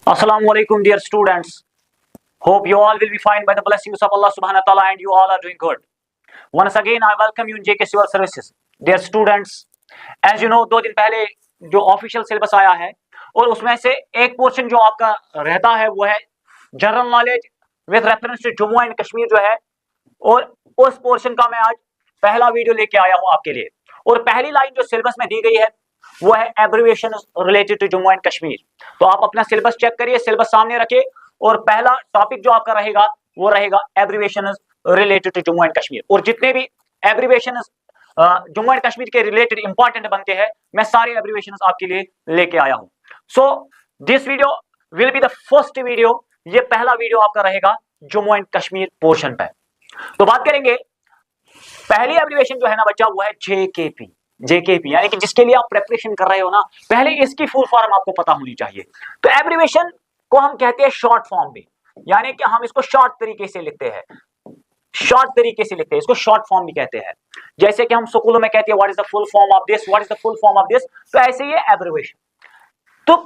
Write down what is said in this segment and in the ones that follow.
Assalamu alaikum, dear students. Hope you all will be fine by the blessings of Allah subhanahu wa ta'ala and you all are doing good. Once again, I welcome you in JK Civil Services. Dear students, as you know, 2 दिन पहले जो official syllabus आया है और उसमें से एक portion जो आपका रहता है वो है general knowledge with reference to Jammu and Kashmir जो है, और उस पोर्शन का मैं आज पहला वीडियो लेके आया हूं आपके लिए। और पहली लाइन जो सिलेबस में दी गई है वो है abbreviation related to Jammu and Kashmir. तो आप अपना सिलेबस चेक करिए, सिलेबस सामने रखिए और पहला टॉपिक जो आपका रहेगा वो रहेगा abbreviation related to Jammu and Kashmir. और जितने भी एब्रिविएशन जम्मू एंड कश्मीर के रिलेटेड इंपॉर्टेंट बनते हैं मैं सारे एब्रिविएशन आपके लिए लेके आया हूं। So this video will be the first video, ये पहला वीडियो आपका रहेगा जम्मू एंड कश्मीर पोर्शन पे। तो बात करेंगे पहली एब्रिविएशन जो है ना बच्चा वो है जेकेपी। जेकेपी यानी कि जिसके लिए आप प्रिपरेशन कर रहे हो ना, पहले इसकी फुल फॉर्म आपको पता होनी चाहिए। तो एब्रिविएशन को हम कहते हैं शॉर्ट फॉर्म में, यानी कि हम इसको शॉर्ट तरीके से लिखते हैं, शॉर्ट तरीके से लिखते हैं, इसको शॉर्ट फॉर्म भी कहते हैं। जैसे कि हम स्कूलों में कहते हैं what is the full form of this, what is the full form of this, तो ऐसे ही एब्रिविएशन। तो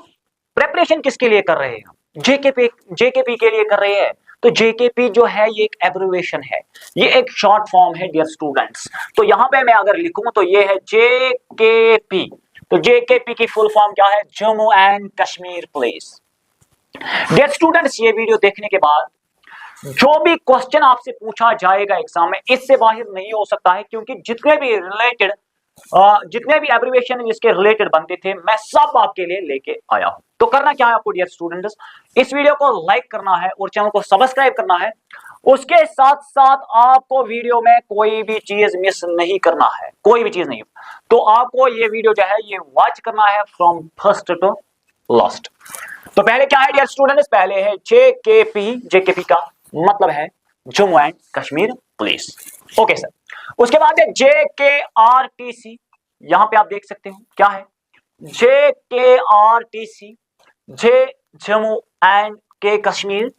प्रिपरेशन किसके लिए कर रहे हैं हम? जेकेपी के लिए कर रहे हैं। तो जेकेपी जो है ये एक एब्रिविएशन है, ये एक शॉर्ट फॉर्म है डियर स्टूडेंट्स। तो यहां पे मैं अगर लिखूं तो ये है जेकेपी। तो जेकेपी की फुल फॉर्म क्या है? Jammu and Kashmir police. Dear students, ये वीडियो देखने के बाद जो भी क्वेश्चन आपसे पूछा जाएगा एग्जाम में, इससे बाहर नहीं हो सकता है, क्योंकि जितने भी एब्रिविएशन इसके रिलेटेड बनते थे मैं सब आपके लिए लेके आया हूं। तो करना क्या है आपको डियर स्टूडेंट्स, इस वीडियो को लाइक करना है और चैनल को सब्सक्राइब करना है। उसके साथ साथ आपको वीडियो में कोई भी चीज मिस नहीं करना है, कोई भी चीज नहीं। तो आपको ये वीडियो जो है ये वॉच करना है फ्रॉम फर्स्ट टू लास्ट। तो पहले क्या है डियर स्टूडेंट्स, पहले है जेकेपी। जेकेपी का मतलब है Jammu and Kashmir police. Okay sir. उसके बाद है JKRTC। यहां पे आप देख सकते हो क्या है JKRTC, जे जम्मू एंड के कश्मीर,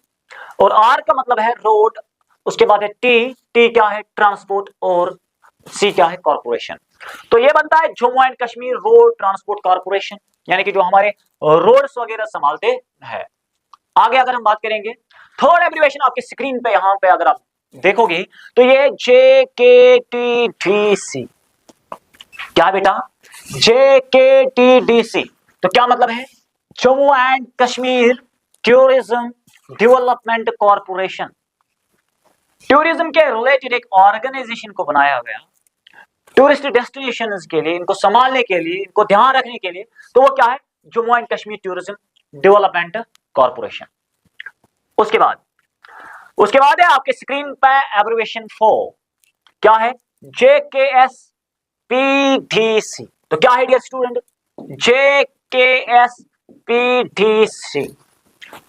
और आर का मतलब है रोड। उसके बाद है टी क्या है? ट्रांसपोर्ट, और सी क्या है? कॉर्पोरेशन। तो ये बनता है Jammu and Kashmir road transport corporation, यानी कि जो हमारे रोड्स वगैरह संभालते हैं। आगे अगर हम बात करेंगे थर्ड एब्रिविएशन आपके स्क्रीन पे यहां पे अगर आप देखोगे तो ये JKTDC। क्या बेटा? JKTDC। तो क्या मतलब है? Jammu and Kashmir tourism development corporation. Tourism के रिलेटेड एक ऑर्गेनाइजेशन को बनाया गया टूरिस्ट डेस्टिनेशंस के लिए, इनको संभालने के लिए, इनको ध्यान रखने के लिए। तो वो क्या है? Jammu and Kashmir tourism development corporation. उसके बाद है आपके स्क्रीन पे एब्रिविएशन 4। क्या है? JKSPDC। तो क्या है डियर स्टूडेंट? JKSPDC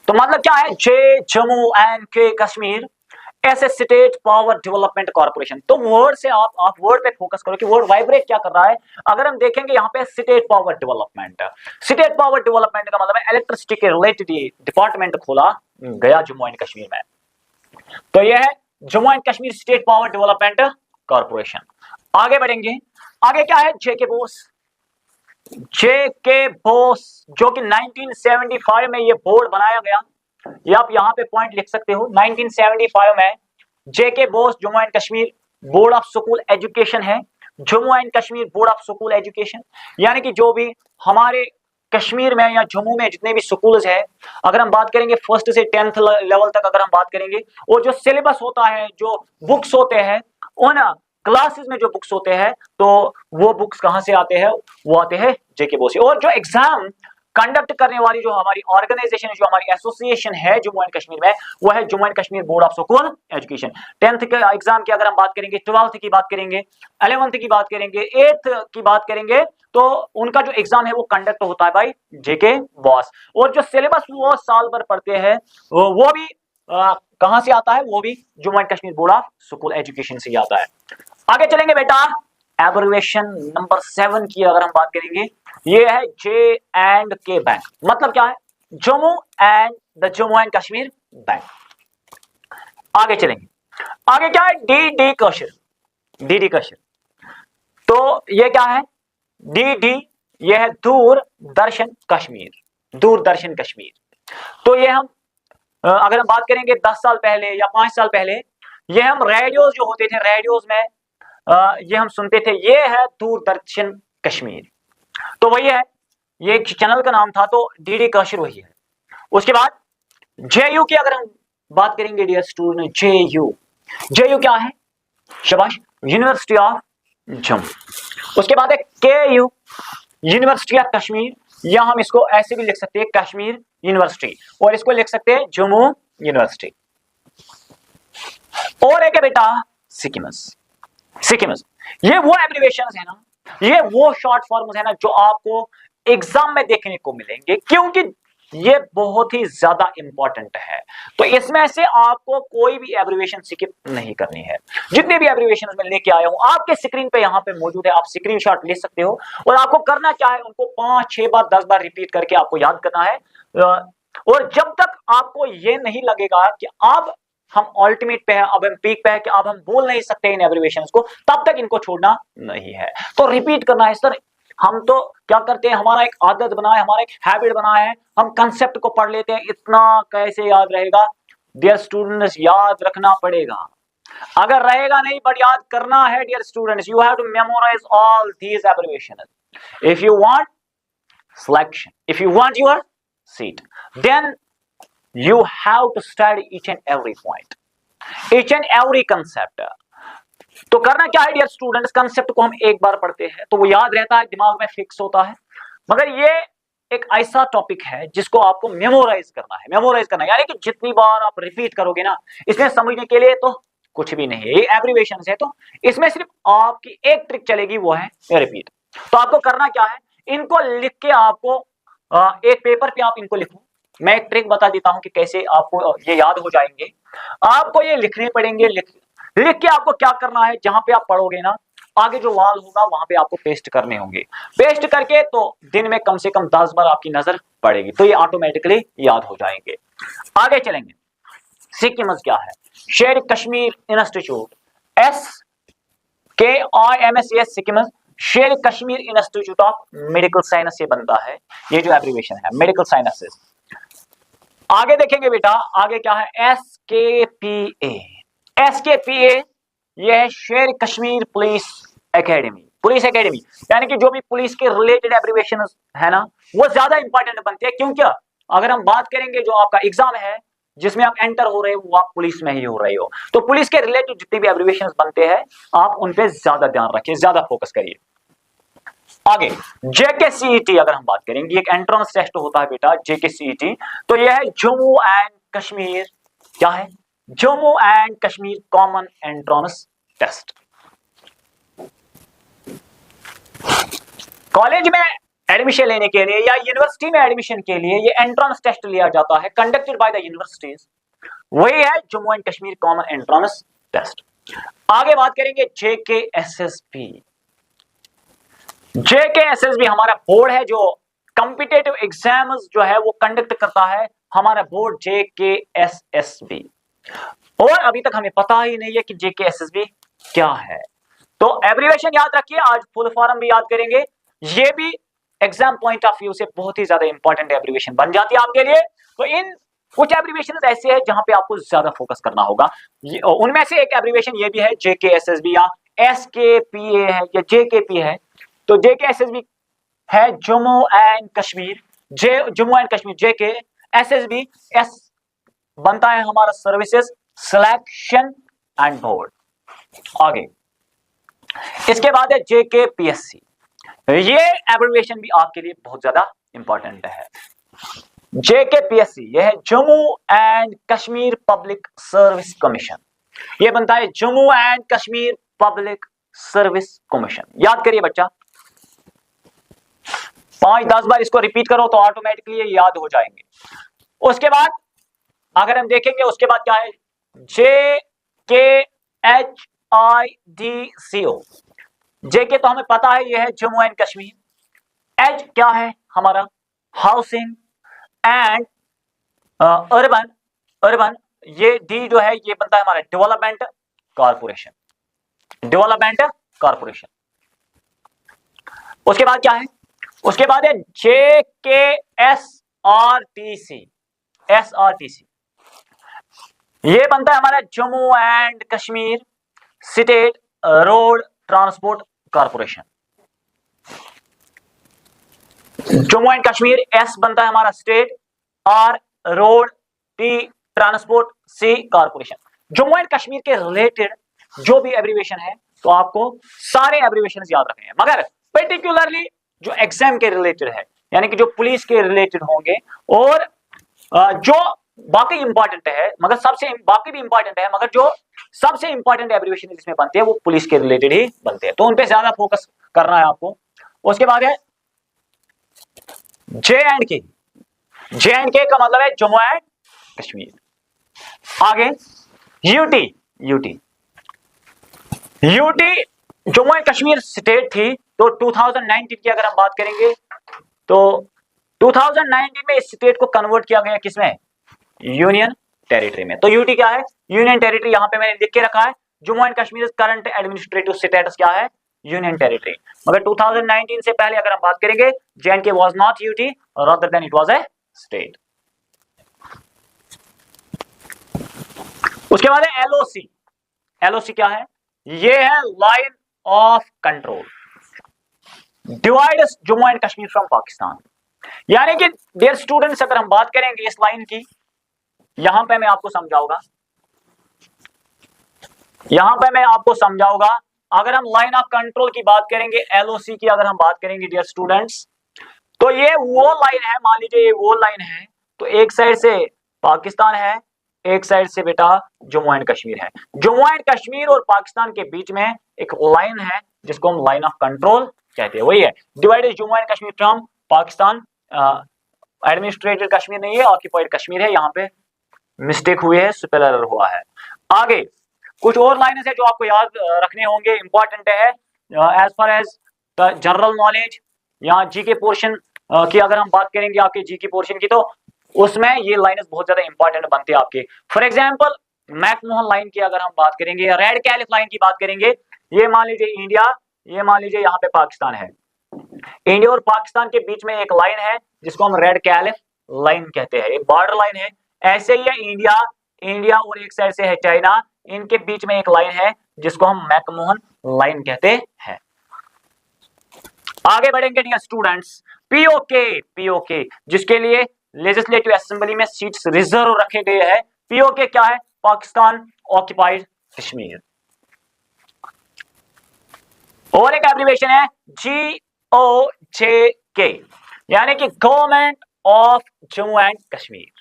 तो मतलब क्या है? जम्मू एंड के Kashmir S A state power development corporation. तो वर्ड से आप वर्ड पे फोकस करो कि वर्ड वाइब्रेट क्या कर रहा है। अगर हम देखेंगे यहाँ पे state power development, state power development का मतलब है इलेक्ट्रिसिटी के रिलेटेड डिपार्टमेंट खोला गया जम्मू एंड कश्मीर में। तो यह है Jammu and Kashmir state power development corporation. आगे बढ़ेंगे, आगे क्या है? जेके बोस, जो कि 1975 में ये बोर्ड बनाया गया। ये आप यहाँ पे पॉइंट लिख सकते हो। 1975 में JK BOSE Jammu and Kashmir board of school education है। Jammu and Kashmir board of school education, यानी कि जो भी हमारे कश्मीर में या जम्मू में जितने भी स्कूल्स है, अगर हम बात करेंगे फर्स्ट से 10th लेवल तक अगर हम बात करेंगे, और जो सिलेबस होता है, जो बुक्स होते हैं, उन क्लासेस में जो बुक्स होते हैं, तो वो बुक्स कहां से आते हैं? वो आते हैं जेके बोस। और जो एग्जाम कंडक्ट करने वाली जो हमारी ऑर्गेनाइजेशन है, जो हमारी एसोसिएशन है जम्मू एंड कश्मीर में, वो है Jammu and Kashmir board of school education. 10th के एग्जाम की अगर हम बात करेंगे, 12th की बात करेंगे, 11th की बात करेंगे, 8th की बात करेंगे, तो उनका जो एग्जाम है वो कंडक्ट होता है बाय जेके बॉस। और जो सिलेबस वो साल भर पढ़ते हैं वो भी कहां से आता है? वो भी Jammu and Kashmir board of school education से आता है। आगे चलेंगे बेटा, एब्रिविएशन नंबर 7 की अगर हम बात करेंगे, ये है J&K बैंक। मतलब क्या है? Jammu and the Jammu and Kashmir bank. आगे चलेंगे, आगे क्या है? DD कशर। तो ये क्या है? DD ये है दूरदर्शन कश्मीर। दूरदर्शन कश्मीर तो ये हम अगर हम बात करेंगे 10 साल पहले या 5 साल पहले, ये हम रेडियोज जो होते थे, रेडियोज में ये हम सुनते थे, ये है दूरदर्शन कश्मीर, तो वही है, ये चैनल का नाम था, तो डीडी कश्मीर वही है। उसके बाद जेयू की अगर हम बात करेंगे डियर स्टूडेंट, जेयू क्या है, शाबाश, यूनिवर्सिटी ऑफ जम्मू। उसके बाद है केयू, यूनिवर्सिटी ऑफ कश्मीर, या हम इसको ऐसे भी लिख सकते हैं कश्मीर यूनिवर्सिटी, और इसको लिख सकते हैं जम्मू यूनिवर्सिटी। और एक है बेटा सिक्किमस, सिक्किमस, ये वो एब्रिविएशंस है ना, ये वो शॉर्ट फॉर्म्स है ना जो आपको एग्जाम में देखने को मिलेंगे, क्योंकि ये बहुत ही ज्यादा इंपॉर्टेंट है। तो इसमें से आपको कोई भी एब्रिविएशन स्किप नहीं करनी है। जितने भी एब्रिविएशन मैं लेके आया हूं आपके स्क्रीन पे यहां पे मौजूद है, आप स्क्रीनशॉट ले सकते हो, और आपको करना क्या है, उनको 5-6 बार 10 बार रिपीट करके आपको याद करना है। और जब तक आपको ये नहीं लगेगा कि अब हम अल्टीमेट पे है, अब हम पीक पे है, कि अब हम बोल नहीं सकते इन एब्रिविएशंस को, तब तक इनको छोड़ना नहीं है। तो रिपीट करना है सर। हम तो क्या करते हैं, हमारा एक आदत बना है, हमारा एक हैबिट बना है, हम कंसेप्ट को पढ़ लेते हैं, इतना कैसे याद रहेगा। डियर स्टूडेंट्स, याद रखना पड़ेगा, अगर रहेगा नहीं बट याद करना है। Dear students, you have to memorize all these abbreviations if you want selection, if you want your seat, then you have to study each and every point, each and every concept। तो करना क्या है dear students, concept को हम एक बार पढ़ते हैं तो वो याद रहता है, दिमाग में फिक्स होता है, मगर ये एक ऐसा टॉपिक है जिसको आपको मेमोराइज करना है, मेमोराइज करना है, यानी कि जितनी बार आप रिपीट करोगे ना, इसमें समझने के लिए तो कुछ भी नहीं है, ये एब्रिविएशंस है, तो इसमें सिर्फ आपकी एक ट्रिक चलेगी, वो है रिपीट। तो आपको करना क्या है, इनको लिख के आपको एक पेपर पे आप इनको लिखो। मैं एक ट्रिक बता देता हूं कि कैसे आपको ये याद हो जाएंगे। आपको ये लिखने पड़ेंगे, लिख के आपको क्या करना है, जहां पे आप पढ़ोगे ना, आगे जो वाल होगा वहां पे आपको पेस्ट करने होंगे। पेस्ट करके तो दिन में कम से कम 10 बार आपकी नजर पड़ेगी, तो ये ऑटोमेटिकली याद हो जाएंगे। आगे चलेंगे, सिक्किम क्या है, शेर कश्मीर इंस्टीट्यूट, SKIMS, सिक्किम शेर Kashmir institute of medical science से बनता है, ये जो एब्रिविएशन है मेडिकल साइंसेस। आगे देखेंगे बेटा, आगे क्या है, SKPA, SKPA ये है Sher Kashmir police academy, police academy, यानी कि जो भी पुलिस के रिलेटेड एब्रिविएशन है ना, वो ज्यादा इंपॉर्टेंट बनते हैं। क्यों, क्या अगर हम बात करेंगे जो आपका एग्जाम है जिसमें आप एंटर हो रहे हो, वो आप पुलिस में ही हो रहे हो, तो पुलिस के रिलेटेड जितने भी एब्रिविएशन बनते हैं आप उन पे ज्यादा ध्यान रखिए, ज्यादा फोकस करिए। आगे JKCET अगर हम बात करेंगे, एक एंट्रेंस टेस्ट होता है बेटा JKCET, तो यह है जम्मू एंड कश्मीर, क्या है, Jammu and Kashmir common entrance test. College में एडमिशन लेने के लिए या यूनिवर्सिटी में एडमिशन के लिए ये एंट्रेंस टेस्ट लिया जाता है, कंडक्टेड बाय द यूनिवर्सिटीज, वही है Jammu and Kashmir common entrance test. आगे बात करेंगे JKSSB, JKSSB हमारा बोर्ड है जो कॉम्पिटिटिव एग्जाम्स जो है वो कंडक्ट करता है, हमारा बोर्ड JKSSB। और अभी तक हमें पता ही नहीं है कि JKSSB क्या है, तो एब्रिविएशन याद रखिए, आज फुल फॉर्म भी याद करेंगे, ये भी एग्जाम पॉइंट ऑफ व्यू से बहुत ही ज्यादा इंपॉर्टेंट एब्रिविएशन बन जाती है आपके लिए। तो इन कुछ एब्रिविएशन ऐसे हैं जहां पे आपको ज्यादा फोकस करना होगा, उनमें से एक एब्रिविएशन ये भी है JKSSB या SKPA है या JKP है। तो JKSSB है Jammu and Kashmir, Jammu and Kashmir JKSSB, S बनता है हमारा सर्विसेज सिलेक्शन एंड बोर्ड। आगे इसके बाद है JKPSC, ये एब्रिविएशन भी आपके लिए बहुत ज्यादा इंपॉर्टेंट है। JKPSC यह है Jammu and Kashmir public service commission, ये बनता है Jammu and Kashmir public service commission. याद करिए बच्चा, 5-10 बार इसको रिपीट करो तो ऑटोमेटिकली ये याद हो जाएंगे। उसके बाद अगर हम देखेंगे, उसके बाद क्या है, JKHIDCO, JK तो हमें पता है ये है जम्मू एंड कश्मीर, H क्या है हमारा हाउसिंग एंड अर्बन, ये D जो है ये बनता है हमारा डेवलपमेंट कॉर्पोरेशन, डेवलपमेंट कॉर्पोरेशन। उसके बाद क्या है, उसके बाद है JKSRTC, SRTC, ये बनता है हमारा Jammu and Kashmir state road transport corporation. Jammu and Kashmir, S बनता है हमारा state, R road, T transport, C corporation. Jammu and Kashmir के रिलेटेड जो भी एब्रीविएशन है तो आपको सारे एब्रीविएशन याद रखने हैं, मगर पर्टिकुलरली जो एग्जाम के रिलेटेड है, यानी कि जो पुलिस के रिलेटेड होंगे और जो बाकी इंपॉर्टेंट है, मगर सबसे बाकी भी इंपॉर्टेंट है, मगर जो सबसे इंपॉर्टेंट एब्रीविएशन जिसमें बनते हैं वो पुलिस के रिलेटेड ही बनते हैं, तो उन पे ज्यादा फोकस करना है आपको। उसके बाद है J&K। J&K का मतलब है जम्मू एंड कश्मीर। आगे UT। Jammu and Kashmir state थी, तो 2019 की अगर हम बात करेंगे तो 2019 में इस स्टेट को कन्वर्ट किया गया किसमें? यूनियन टेरिटरी में। तो यूटी क्या है? Union territory. यहां पे मैंने लिख के रखा है Jammu and Kashmir current administrative status क्या है? Union territory. मगर 2019 से पहले अगर हम बात करेंगे J&K was not UT rather than it was a state. उसके बाद है LOC। LOC क्या है? ये है line of control, divides Jammu and Kashmir from Pakistan. यानी कि डियर स्टूडेंट्स, अगर हम बात करेंगे इस लाइन की, यहां पे मैं आपको समझाऊंगा, अगर हम लाइन ऑफ कंट्रोल की बात करेंगे, LOC की अगर हम बात करेंगे डियर स्टूडेंट्स, तो ये वो लाइन है, मान लीजिए ये वो लाइन है, तो एक साइड से पाकिस्तान है, एक साइड से बेटा जम्मू एंड कश्मीर है। जम्मू एंड कश्मीर और पाकिस्तान के बीच में एक लाइन है जिसको हम लाइन ऑफ कंट्रोल कहते हैं, वही है divided Jammu and Kashmir from Pakistan. Administrated Kashmir नहीं है, ऑक्यूपाइड कश्मीर है, यहाँ पे मिस्टेक हुई है, सुपर एरर हुआ है। आगे कुछ और लाइनें है जो आपको याद रखने होंगे, इंपॉर्टेंट है as far as general knowledge या जीके पोर्शन की अगर हम बात करेंगे आपके जीके पोर्शन की, तो उसमें ये लाइनें बहुत ज्यादा इंपॉर्टेंट बनती है आपके। फॉर एग्जांपल मैकमोहन लाइन की अगर हम बात करेंगे या रेड कैलिफ लाइन की बात करेंगे, ये मान लीजिए इंडिया, ये मान लीजिए यहाँ पे पाकिस्तान है, इंडिया और पाकिस्तान के बीच में एक लाइन है जिसको हम रेड कैलिफ लाइन कहते हैं, एक बॉर्डर लाइन है। ऐसे ही है इंडिया और एक साइड से है चाइना, इनके बीच में एक लाइन है जिसको हम मैकमोहन लाइन कहते हैं। आगे बढ़ेंगे डियर स्टूडेंट्स, पीओके जिसके लिए लेजिस्लेटिव असेंबली में सीट्स रिजर्व रखे गए हैं। पीओके क्या है? पाकिस्तान ऑक्यूपाइड कश्मीर। और एक एब्रिविएशन है GOJK, यानी कि government of Jammu and Kashmir.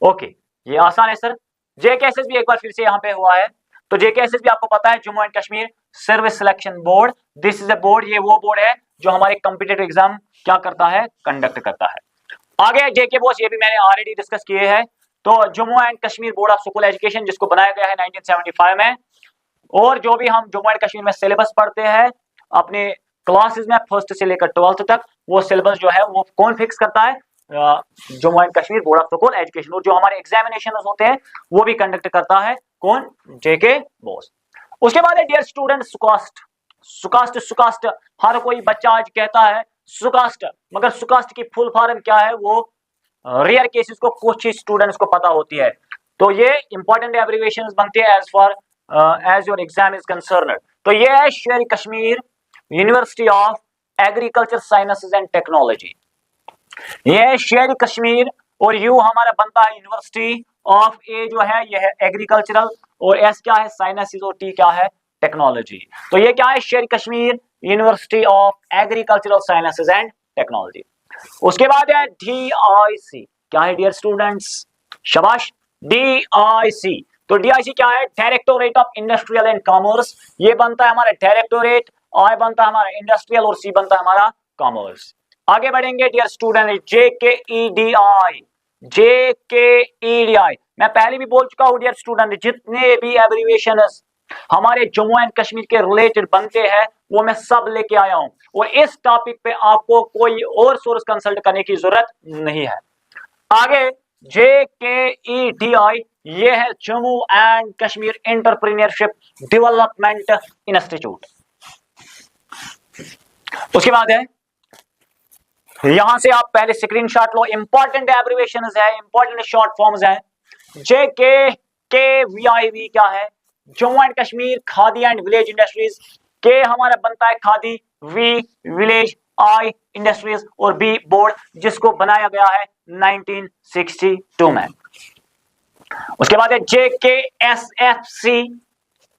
Okay, ये आसान है सर। JKSS भी एक बार फिर से यहां पे हुआ है, तो JKSS भी आपको पता है, Jammu and Kashmir service selection board. This is a board, ये वो बोर्ड है जो हमारे कॉम्पिटिटिव एग्जाम क्या करता है? कंडक्ट करता है। आगे JK बोस, ये भी मैंने ऑलरेडी डिस्कस किए हैं। तो Jammu and Kashmir board of school education जिसको बनाया गया है 1975 में, और जो भी हम जम्मू एंड कश्मीर में सिलेबस पढ़ते हैं अपने क्लासेस में फर्स्ट से लेकर 12th तक, वो सिलेबस जो है वो कौन फिक्स करता है? Jammu and Kashmir board of school education. और जो हमारे एग्जामिनेशन होते हैं वो भी कंडक्ट करता है कौन? JK बोस। उसके बाद है डियर स्टूडेंट सुकास्ट। हर कोई बच्चा आज कहता है सुकास्ट, मगर सुकास्ट की फुल फॉर्म क्या है वो रेयर केसेस को कुछ ही स्टूडेंट्स को पता होती है। तो ये इंपॉर्टेंट एब्रिविएशंस बनती है as for as your exam is concern. तो ये है Sher Kashmir university of agriculture sciences and technology, ये है शेर कश्मीर, और यू हमारा बनता है यूनिवर्सिटी ऑफ, ए जो है ये है एग्रीकल्चरल, और एस क्या है? साइंसेज, और टी क्या है? टेक्नोलॉजी। तो ये क्या है? Sher Kashmir university of agricultural sciences and technology. उसके बाद है DIC, क्या है डियर स्टूडेंट्स? शाबाश, DIC। तो DIC क्या है? Directorate of industrial and commerce. ये बनता है हमारा डायरेक्टोरेट, I बनता है हमारा इंडस्ट्रियल, और C बनता है हमारा कॉमर्स। आगे बढ़ेंगे डियर स्टूडेंट, JKEDI। मैं पहले भी बोल चुका हूं डियर स्टूडेंट, जितने भी एब्रिविएशन हमारे जम्मू एंड कश्मीर के रिलेटेड बनते हैं वो मैं सब लेके आया हूं, और इस टॉपिक पे आपको कोई और सोर्स कंसल्ट करने की जरूरत नहीं है। आगे JKEDI, ये है Jammu and Kashmir entrepreneurship development institute. उसके बाद है यहां से आप पहले स्क्रीनशॉट लो, इंपॉर्टेंट एब्रिविएशन है, इंपॉर्टेंट शॉर्ट फॉर्म्स है। JKKVIV क्या है? Jammu and Kashmir Khadi and village industries. K हमारा बनता है Khadi, V village, I industries और बी बोर्ड, जिसको बनाया गया है 1962 में। उसके बाद है JKSFC।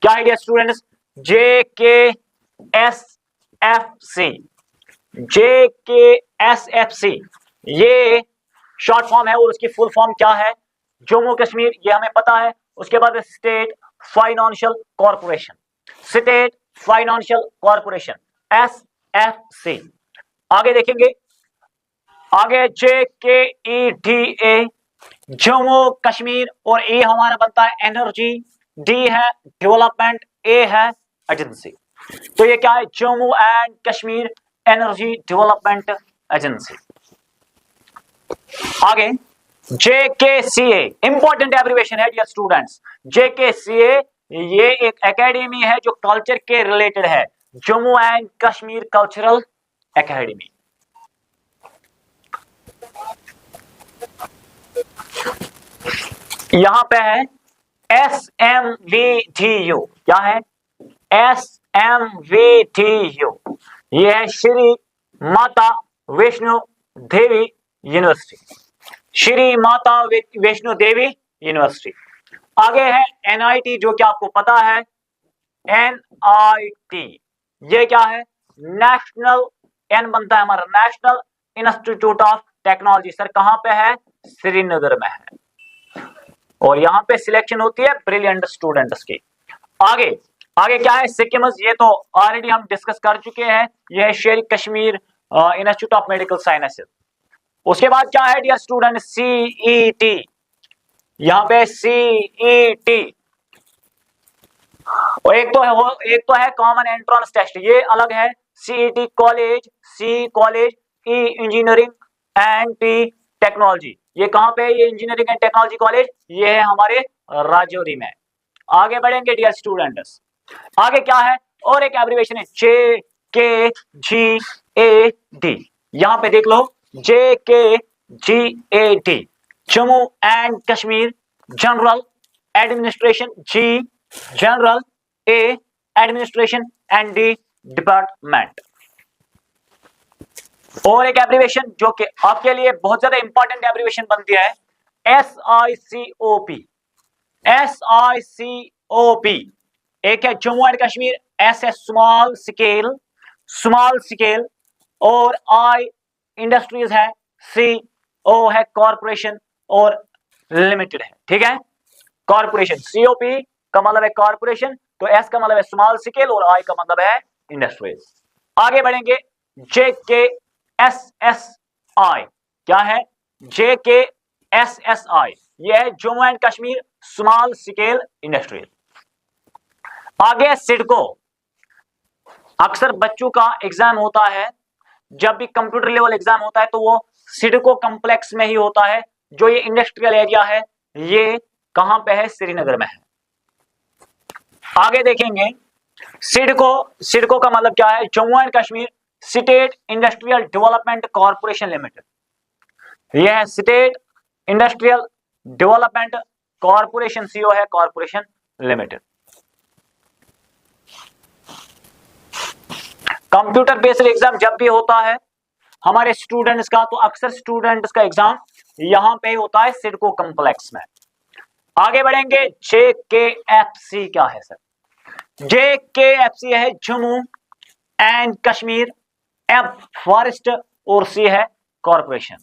क्या है डियर स्टूडेंट्स? JKSFC, JKSFC ये शॉर्ट फॉर्म है और उसकी फुल फॉर्म क्या है? जम्मू कश्मीर, ये हमें पता है। उसके बाद state financial corporation, state financial corporation SFC। आगे देखेंगे, आगे JKEDA, जम्मू कश्मीर, और ए हमारा बनता है एनर्जी, डी है डेवलपमेंट, ए है एजेंसी। तो ये क्या है? Jammu and Kashmir energy development agency. आगे JKCA, इंपॉर्टेंट एब्रिविएशन है डियर स्टूडेंट्स। JKCA ये एक एकेडमी है जो कल्चर के रिलेटेड है, Jammu and Kashmir cultural academy. यहां पे है SMVTU। क्या है? SMVTU ये है श्री माता वैष्णो देवी यूनिवर्सिटी, श्री माता वैष्णो देवी यूनिवर्सिटी। आगे है NIT, जो कि आपको पता है NIT ये क्या है? नेशनल, एन बनता है हमारा national institute of technology. Sir कहां पे है? श्रीनगर में है, और यहां पे सिलेक्शन होती है ब्रिलियंट स्टूडेंट्स की। आगे आगे क्या है? सिक्किम, ये तो ऑलरेडी हम डिस्कस कर चुके हैं, ये है Sher Kashmir institute of medical sciences. उसके बाद क्या है डियर स्टूडेंट? CET, यहां पे CET, और एक तो है कॉमन एंट्रेंस टेस्ट, ये अलग है। CET college, C college, E engineering and T technology, ये कहां पे है? ये इंजीनियरिंग एंड टेक्नोलॉजी कॉलेज, ये है हमारे राजौरी में। आगे बढ़ेंगे डियर स्टूडेंट्स, आगे क्या है? और एक एब्रिविएशन है JKGAD। यहां पे देख लो, JKGAD, Jammu and Kashmir general administration, G general, A administration and D department. और एक एब्रिविएशन जो कि आपके लिए बहुत ज्यादा इंपॉर्टेंट एब्रिविएशन बनती है, SICOP। SICOP एक है जम्मू एंड कश्मीर, S है स्मॉल स्केल, और I इंडस्ट्रीज है, CO है कॉर्पोरेशन और लिमिटेड है। ठीक है, कॉर्पोरेशन, COP का मतलब है कॉर्पोरेशन, तो S का मतलब है स्मॉल स्केल और I का मतलब है इंडस्ट्रीज। आगे बढ़ेंगे, JKSSI। क्या है? JKSSI ये है Jammu and Kashmir small scale industries. आगे सिडको, अक्सर बच्चों का एग्जाम होता है, जब भी कंप्यूटर लेवल एग्जाम होता है तो वो सिडको कॉम्प्लेक्स में ही होता है। जो ये इंडस्ट्रियल एरिया है ये कहां पे है? श्रीनगर में है। आगे देखेंगे, सिडको का मतलब क्या है? Jammu and Kashmir state industrial development corporation limited, यह है state industrial development corporation, CO है corporation limited. Computer based exam जब भी होता है हमारे स्टूडेंट्स का, तो अक्सर स्टूडेंट्स का एग्जाम यहां पे होता है सिडको कॉम्प्लेक्स में। आगे बढ़ेंगे, JKFC क्या है सर? JKFC है Jammu and Kashmir, F forest और C है कॉर्पोरेशन।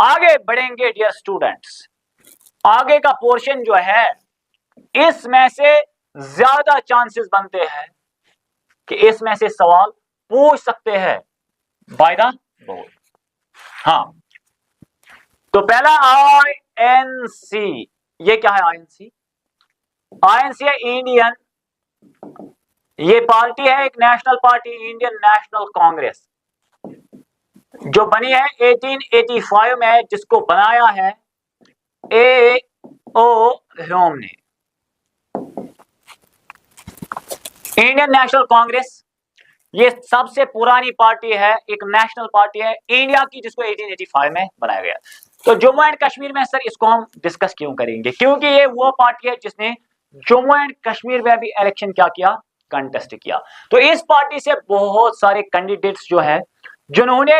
आगे बढ़ेंगे डियर स्टूडेंट्स, आगे का पोर्शन जो है इसमें से ज्यादा चांसेस बनते हैं कि इसमें से सवाल पूछ सकते हैं बाय द बोर्ड। हाँ, तो पहला INC, ये क्या है? INC है इंडियन, ये पार्टी है एक national party, Indian national Congress, जो बनी है 1885 में, जिसको बनाया है A.O. ह्यूम ने। इंडियन नेशनल कांग्रेस ये सबसे पुरानी पार्टी है, एक नेशनल पार्टी है इंडिया की, जिसको 1885 में बनाया गया। तो जम्मू एंड कश्मीर में सर इसको हम डिस्कस क्यों करेंगे, क्योंकि ये वो पार्टी है जिसने जम्मू एंड कश्मीर में भी इलेक्शन क्या किया, कंटेस्ट किया। तो इस पार्टी से बहुत सारे कैंडिडेट्स जो है जिन्होंने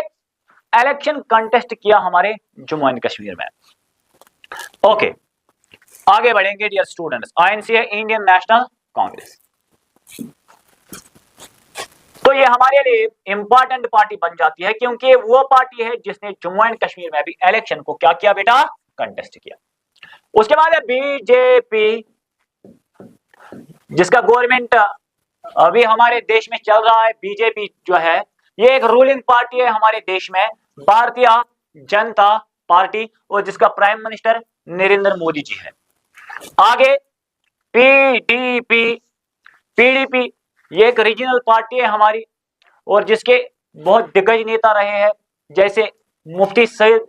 इलेक्शन कंटेस्ट किया हमारे जम्मू एंड कश्मीर में। ओके, आगे बढ़ेंगे डियर स्टूडेंट्स। आईएनसी है इंडियन नेशनल कांग्रेस। तो ये हमारे लिए इंपॉर्टेंट पार्टी बन जाती है, क्योंकि वो पार्टी है जिसने जम्मू एंड कश्मीर में भी इलेक्शन को क्या किया बेटा, कंटेस्ट किया। उसके बाद है बीजेपी, जिसका गवर्नमेंट अभी हमारे देश में चल रहा है। बीजेपी जो है ये एक रूलिंग पार्टी है हमारे देश में, भारतीय जनता पार्टी, और जिसका प्राइम मिनिस्टर नरेंद्र मोदी जी है। आगे पीडीपी, पीडीपी ये एक रीजनल पार्टी है हमारी, और जिसके बहुत दिग्गज नेता रहे हैं, जैसे मुफ्ती सईद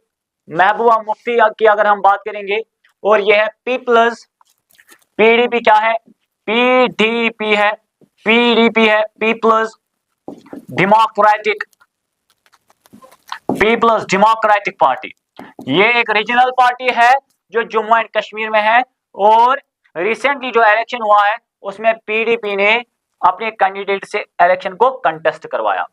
महबूबा मुफ्ती की अगर हम बात करेंगे। और यह है पीपल्स, पीडीपी क्या है, पीडीपी है, पीडीपी है people's democratic, people's democratic party. ये एक रीजनल पार्टी है जो जम्मू एंड कश्मीर में है, और रिसेंटली जो इलेक्शन हुआ है उसमें पीडीपी ने अपने कैंडिडेट से इलेक्शन को कंटेस्ट करवाया।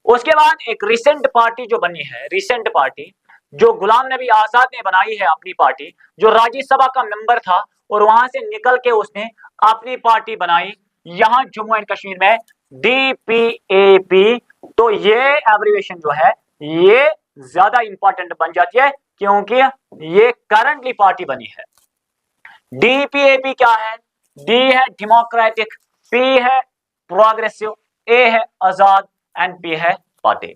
उसके बाद एक रिसेंट पार्टी जो बनी है, रिसेंट पार्टी जो गुलाम नबी आजाद ने बनाई है अपनी पार्टी, जो राज्यसभा का मेंबर था और वहां से निकल के उसने अपनी पार्टी बनाई यहां जम्मू एंड कश्मीर में, डीपीएपी। तो ये एब्रिविएशन जो है ये ज्यादा इंपॉर्टेंट बन जाती है, क्योंकि ये करंटली पार्टी बनी है। डीपीएपी क्या है, डी है डेमोक्रेटिक, पी है प्रोग्रेसिव, ए है आजाद एंड पी है पार्टी।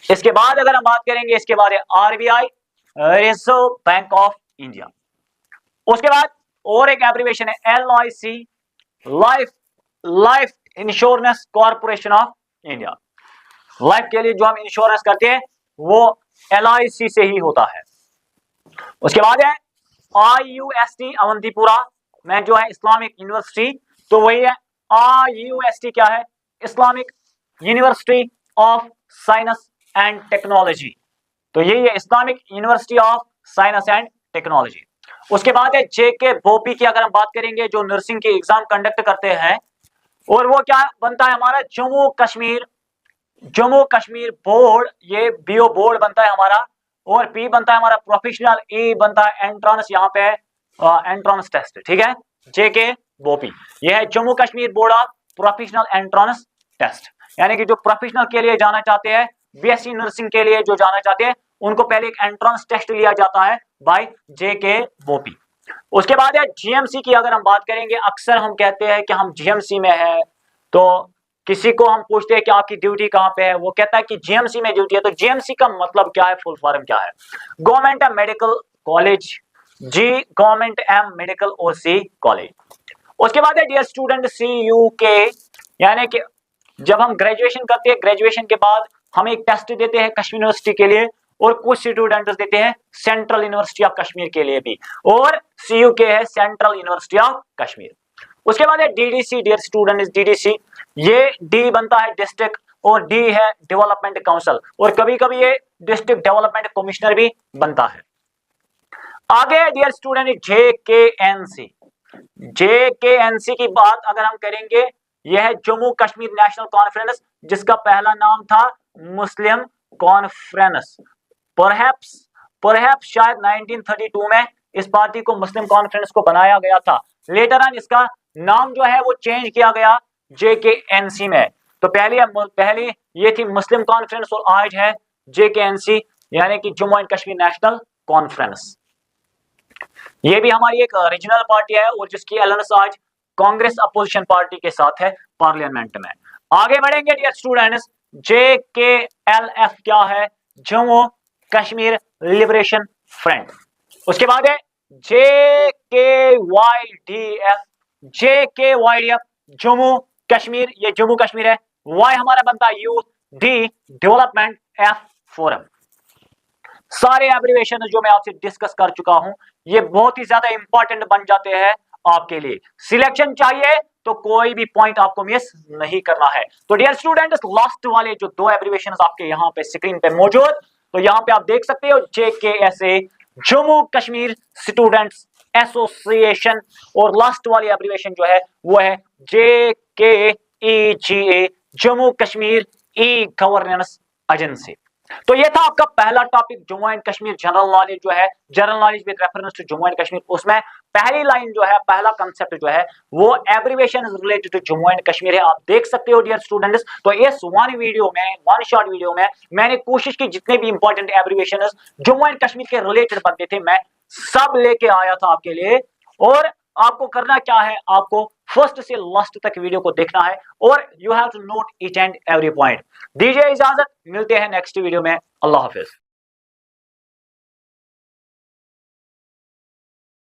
इसके बाद अगर हम बात करेंगे, इसके बाद है RBI, reserve bank of India. उसके बाद और एक एब्रिविएशन है LIC, life insurance corporation of India. Life के लिए जो हम इंश्योरेंस करते हैं वो एलआईसी से ही होता है। उसके बाद है आईयूएसटी, अवंतीपुरा में जो है इस्लामिक यूनिवर्सिटी, तो वही है आईयूएसटी क्या है, Islamic university of science and technology. तो यही है Islamic university of science and technology. उसके बाद है जेके बोपी की अगर हम बात करेंगे, जो नर्सिंग के एग्जाम कंडक्ट करते हैं, और वो क्या बनता है हमारा, जम्मू कश्मीर बोर्ड, ये बीओ बोर्ड बनता है हमारा। और पी बनता है हमारा प्रोफेशनल, ए बनता है एंट्रांस, यहाँ पे एंट्रांस टेस्ट, ठीक है। जेके बोपी ये है Jammu Kashmir board of professional entrance test, यानी कि जो प्रोफेशनल के लिए जाना चाहते हैं, बीएससी नर्सिंग के लिए जो जाना चाहते हैं, उनको पहले एक एंट्रांस टेस्ट लिया जाता है बाय जेके बोपी। उसके बाद है जीएमसी की अगर हम बात करेंगे, अक्सर हम कहते हैं कि हम जीएमसी में है, तो किसी को हम पूछते हैं कि आपकी ड्यूटी कहां पे है, वो कहता है कि जीएमसी में ड्यूटी है। तो जीएमसी का मतलब क्या है, फुल फॉर्म क्या है, गवर्नमेंट एम मेडिकल कॉलेज, जी गवर्नमेंट एम मेडिकल और सी कॉलेज। उसके बाद है डियर स्टूडेंट CUK, यानी कि जब हम ग्रेजुएशन करते हैं, ग्रेजुएशन के बाद हम एक टेस्ट देते हैं कश्मीर यूनिवर्सिटी के लिए, और कुछ स्टूडेंट्स देते हैं सेंट्रल यूनिवर्सिटी ऑफ कश्मीर के लिए भी, और CUK है सेंट्रल यूनिवर्सिटी ऑफ कश्मीर। उसके बाद है DDC, डियर स्टूडेंट DDC, ये डी बनता है डिस्ट्रिक्ट, और डी है डेवलपमेंट काउंसिल, और कभी कभी ये डिस्ट्रिक्ट डेवलपमेंट कमिश्नर भी बनता है। आगे डियर स्टूडेंट JKNC, JKNC की बात अगर हम करेंगे, यह है जम्मू कश्मीर नेशनल कॉन्फ्रेंस, जिसका पहला नाम था मुस्लिम कॉन्फ्रेंस। परहैप्स शायद 1932 में इस पार्टी को मुस्लिम कॉन्फ्रेंस को बनाया गया था। लेटर ऑन इसका नाम जो है वो चेंज किया गया JKNC में। तो पहले ये थी मुस्लिम कॉन्फ्रेंस, और आज है JKNC, यानी कि Jammu and Kashmir national conference. ये भी हमारी एक रीजनल पार्टी है, और जिसकी अलायंस आज कांग्रेस अपोजिशन पार्टी के साथ है पार्लियामेंट में। आगे बढ़ेंगे डियर स्टूडेंट्स, JKLF क्या है, जम्मू कश्मीर लिबरेशन फ्रंट। उसके बाद है JKYDF, जम्मू कश्मीर, ये जम्मू कश्मीर है, वाई हमारा बनता है youth, D development, F forum. सारे एब्रिविएशन जो मैं आपसे डिस्कस कर चुका हूं, ये बहुत ही ज्यादा इंपॉर्टेंट बन जाते हैं आपके लिए। सिलेक्शन चाहिए तो कोई भी पॉइंट आपको मिस नहीं करना है। तो डियर स्टूडेंट्स, लास्ट वाले जो दो एब्रिविएशंस आपके यहाँ पे स्क्रीन पे मौजूद, तो यहाँ पे आप देख सकते हो JKSA, Jammu Kashmir students association, और लास्ट वाली एब्रिविएशन जो है वो है JKEGA, Jammu Kashmir E governance agency. तो ये था आपका पहला topic, Jammu and Kashmir general knowledge जो है, general knowledge with reference to Jammu and Kashmir. उसमें पहली लाइन जो है, पहला कंसेप्ट जो है वो abbreviation related to Jammu and Kashmir है। आप देख सकते हो डियर स्टूडेंट्स। तो इस वन वीडियो में, वन शॉर्ट वीडियो में मैंने कोशिश की जितने भी important abbreviation Jammu and Kashmir के रिलेटेड बनते थे मैं सब लेके आया था आपके लिए। और आपको करना क्या है, आपको फर्स्ट से लास्ट तक वीडियो को देखना है और you have to note each and every point. दीजिए इजाजत, मिलते हैं नेक्स्ट वीडियो में। अल्लाह हाफिज।